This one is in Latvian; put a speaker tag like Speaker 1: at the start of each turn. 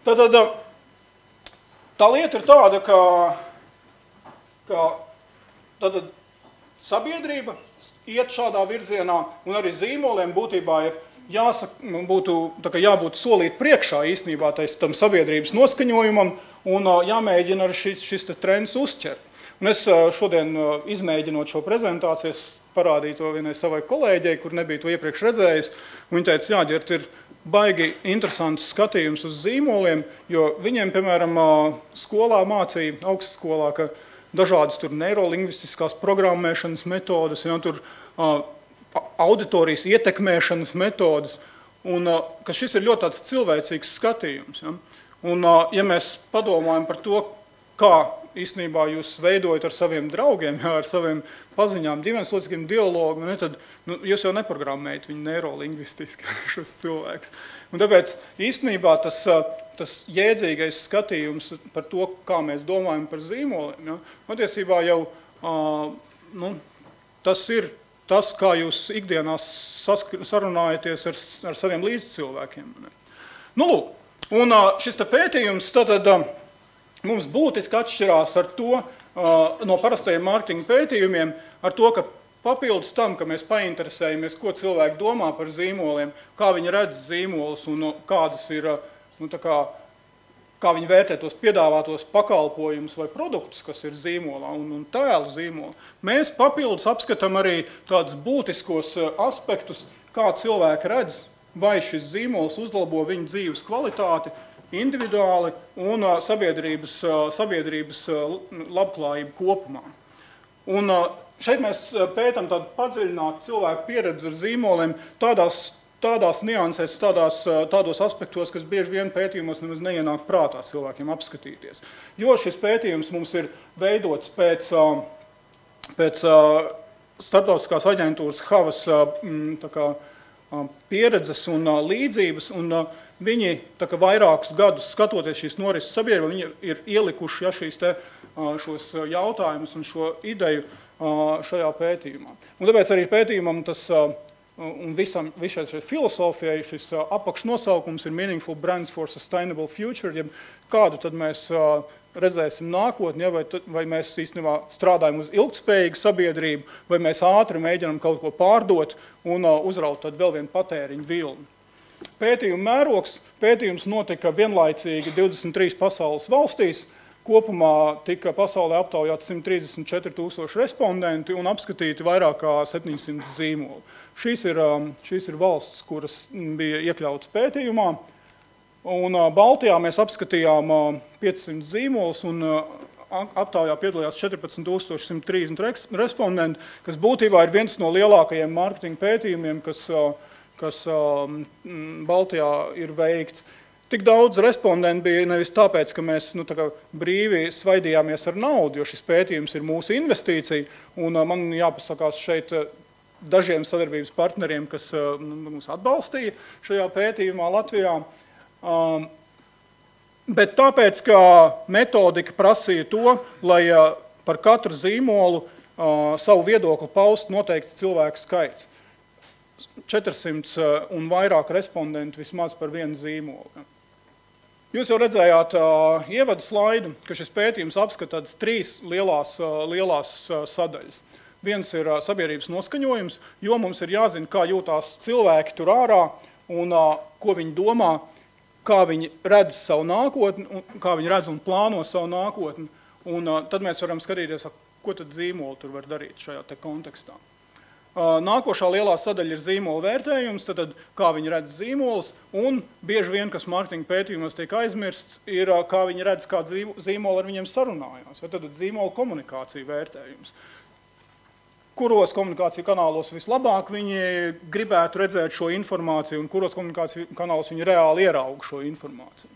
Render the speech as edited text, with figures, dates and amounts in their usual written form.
Speaker 1: Tātad tā lieta ir tāda, ka tātad sabiedrība iet šādā virzienā, un arī zīmoliem būtībā ir jābūt solīt priekšā īstenībā tam sabiedrības noskaņojumam, un jāmēģina arī šis trends uzķert. Un es šodien, izmēģinot šo prezentāciju, parādīju to vienai savai kolēģei, kur nebija to iepriekš redzējis. Viņa teica, jā, Ģert, ir baigi interesants skatījums uz zīmoliem, jo viņiem, piemēram, skolā mācīja, augstskolā, ka dažādas tur neirolingvistiskās programmēšanas metodas, ja, tur auditorijas ietekmēšanas metodas, un ka šis ir ļoti tāds cilvēcīgs skatījums. Ja. Un, ja mēs padomājam par to, kā īstenībā jūs veidojat ar saviem draugiem, jā, ar saviem paziņām, ģimeneslocekļiem dialogu, tad jūs jau neprogrammējat viņu neirolingvistiski, šos cilvēkus. Un tāpēc īstenībā tas jēdzīgais skatījums par to, kā mēs domājam par zīmoliem, ja, patiesībā jau tas ir tas, kā jūs ikdienās sarunājaties ar saviem līdzcilvēkiem. Nu, lūk, un šis pētījums tātad mums būtiski atšķirās ar to, no parastajiem mārketinga pētījumiem, ar to, ka papildus tam, ka mēs painteresējamies, ko cilvēki domā par zīmoliem, kā viņi redz zīmolus un kādas ir, kā viņi vērtē tos piedāvātos pakalpojumus vai produktus, kas ir zīmolā un tēlu zīmola. Mēs papildus apskatām arī tādus būtiskos aspektus, kā cilvēki redz, vai šis zīmols uzlabo viņu dzīves kvalitāti, individuāli un sabiedrības labklājību kopumā. Un šeit mēs pētam tādu padziļinātu cilvēku pieredzi ar zīmoliem tādās niansēs, tādos aspektos, kas bieži vien pētījumos nemaz neienāk prātā cilvēkiem apskatīties. Jo šis pētījums mums ir veidots pēc starptautiskās aģentūras Havas pieredzes un līdzības, un viņi vairākus gadus skatoties šīs norises sabiedrībā, viņi ir ielikuši šos jautājumus un šo ideju šajā pētījumā. Un tāpēc arī pētījumam un visai šai filosofijai šis apakšnosaukums ir Meaningful Brands for Sustainable Future, ja kādu tad mēs redzēsim nākotni, ja, vai mēs īstenībā strādājam uz ilgtspējīgu sabiedrību, vai mēs ātri mēģinām kaut ko pārdot un uzraut tad vēl vienu patēriņu vilni. Pētījums notika vienlaicīgi 23 pasaules valstīs, kopumā tika pasaulē aptaujāti 134 000 respondenti un apskatīti vairāk kā 700 zīmoli. Šīs ir valstis, kuras bija iekļautas pētījumā, un Baltijā mēs apskatījām 500 zīmolus, un aptaujā piedalījās 14 130 respondenti, kas būtībā ir viens no lielākajiem mārketinga pētījumiem, kas Baltijā ir veikts. Tik daudz respondentu bija nevis tāpēc, ka mēs brīvi svaidījāmies ar naudu, jo šis pētījums ir mūsu investīcija, un man jāpasakās šeit dažiem sadarbības partneriem, kas mūs atbalstīja šajā pētījumā Latvijā. Bet tāpēc, ka metodika prasīja to, lai par katru zīmolu savu viedokli paust noteikts cilvēku skaits. 400 un vairāk respondentu vismaz par vienu zīmolu. Jūs jau redzējāt ievada slaidu, ka šis pētījums apskata tādas 3 lielās sadaļas. Viens ir sabiedrības noskaņojums, jo mums ir jāzina, kā jūtās cilvēki tur ārā un ko viņi domā, kā viņi redz savu nākotni, kā viņi redz un plāno savu nākotni. Un tad mēs varam skatīties, ko tad zīmoli tur var darīt šajā te kontekstā. Nākošā lielā sadaļa ir zīmola vērtējums, tad kā viņi redz zīmolus, un bieži vien, kas mārketinga pētījumos tiek aizmirsts, ir kā viņi redz, kā zīmola ar viņiem sarunājās. Tad zīmola komunikācija vērtējums. Kuros komunikāciju kanālos vislabāk viņi gribētu redzēt šo informāciju, un kuros komunikāciju kanālos viņi reāli ierauga šo informāciju.